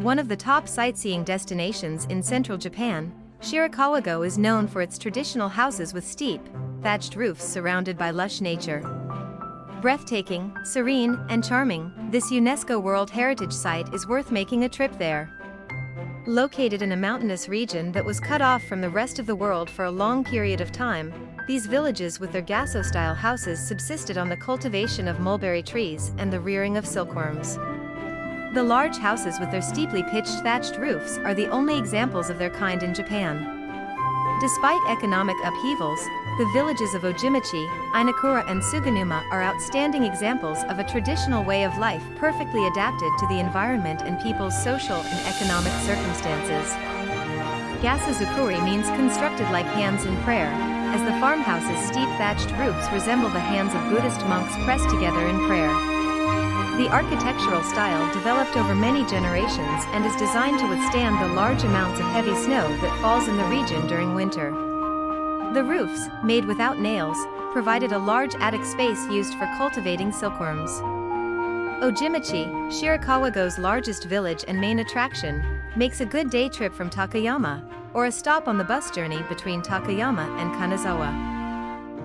one of the top sightseeing destinations in central Japan, Shirakawago is known for its traditional houses with steep, thatched roofs surrounded by lush nature. Breathtaking, serene, and charming, this UNESCO World Heritage Site is worth making a trip there. Located in a mountainous region that was cut off from the rest of the world for a long period of time, these villages with their gasso-style houses subsisted on the cultivation of mulberry trees and the rearing of silkworms. The large houses with their steeply pitched thatched roofs are the only examples of their kind in Japan. Despite economic upheavals, the villages of Ojimichi, Inakura and Suganuma are outstanding examples of a traditional way of life perfectly adapted to the environment and people's social and economic circumstances. Gasozukuri means constructed like hands in prayer, as the farmhouse's steep thatched roofs resemble the hands of Buddhist monks pressed together in prayer. The architectural style developed over many generations and is designed to withstand the large amounts of heavy snow that falls in the region during winter. The roofs, made without nails, provided a large attic space used for cultivating silkworms. Ojimichi, Shirakawago's largest village and main attraction, makes a good day trip from Takayama, or a stop on the bus journey between Takayama and Kanazawa.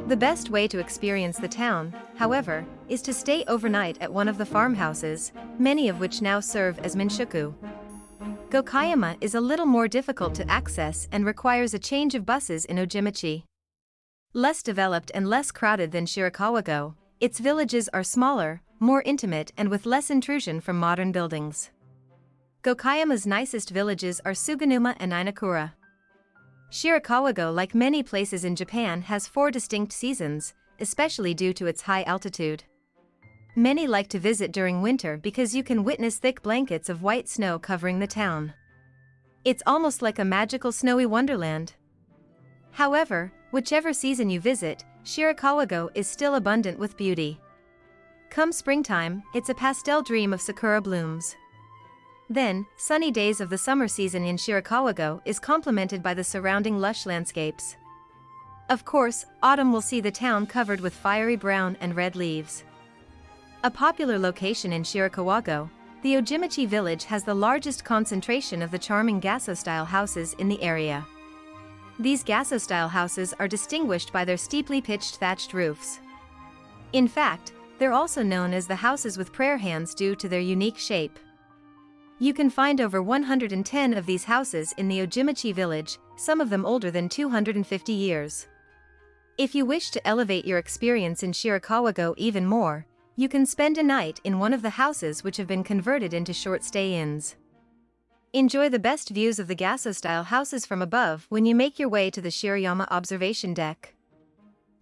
The best way to experience the town, however, is to stay overnight at one of the farmhouses, many of which now serve as minshuku. Gokayama is a little more difficult to access and requires a change of buses in Ojimichi. Less developed and less crowded than Shirakawago, its villages are smaller, more intimate and with less intrusion from modern buildings. Gokayama's nicest villages are Suganuma and Inakura. Shirakawago, like many places in Japan, has 4 distinct seasons, especially due to its high altitude. Many like to visit during winter because you can witness thick blankets of white snow covering the town. It's almost like a magical snowy wonderland. However, whichever season you visit, Shirakawago is still abundant with beauty. Come springtime, it's a pastel dream of sakura blooms. Then, sunny days of the summer season in Shirakawago is complemented by the surrounding lush landscapes. Of course, autumn will see the town covered with fiery brown and red leaves. A popular location in Shirakawago, the Ojimichi village has the largest concentration of the charming gasso-style houses in the area. These gasso-style houses are distinguished by their steeply pitched thatched roofs. In fact, they're also known as the houses with prayer hands due to their unique shape. You can find over 110 of these houses in the Ojimichi village, some of them older than 250 years. If you wish to elevate your experience in Shirakawago even more, you can spend a night in one of the houses which have been converted into short stay inns. Enjoy the best views of the gasso-style houses from above when you make your way to the Shirayama observation deck.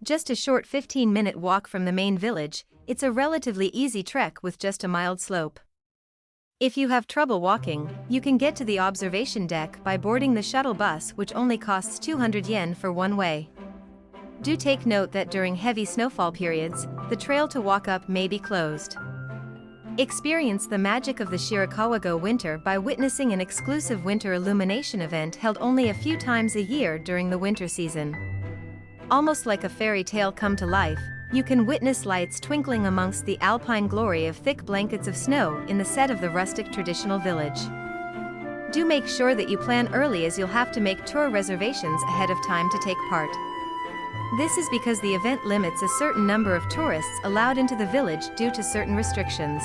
Just a short 15-minute walk from the main village, it's a relatively easy trek with just a mild slope. If you have trouble walking, you can get to the observation deck by boarding the shuttle bus, which only costs 200 yen for one way. Do take note that during heavy snowfall periods, the trail to walk up may be closed. Experience the magic of the Shirakawago winter by witnessing an exclusive winter illumination event held only a few times a year during the winter season. Almost like a fairy tale come to life, you can witness lights twinkling amongst the alpine glory of thick blankets of snow in the set of the rustic traditional village. Do make sure that you plan early, as you'll have to make tour reservations ahead of time to take part. This is because the event limits a certain number of tourists allowed into the village due to certain restrictions.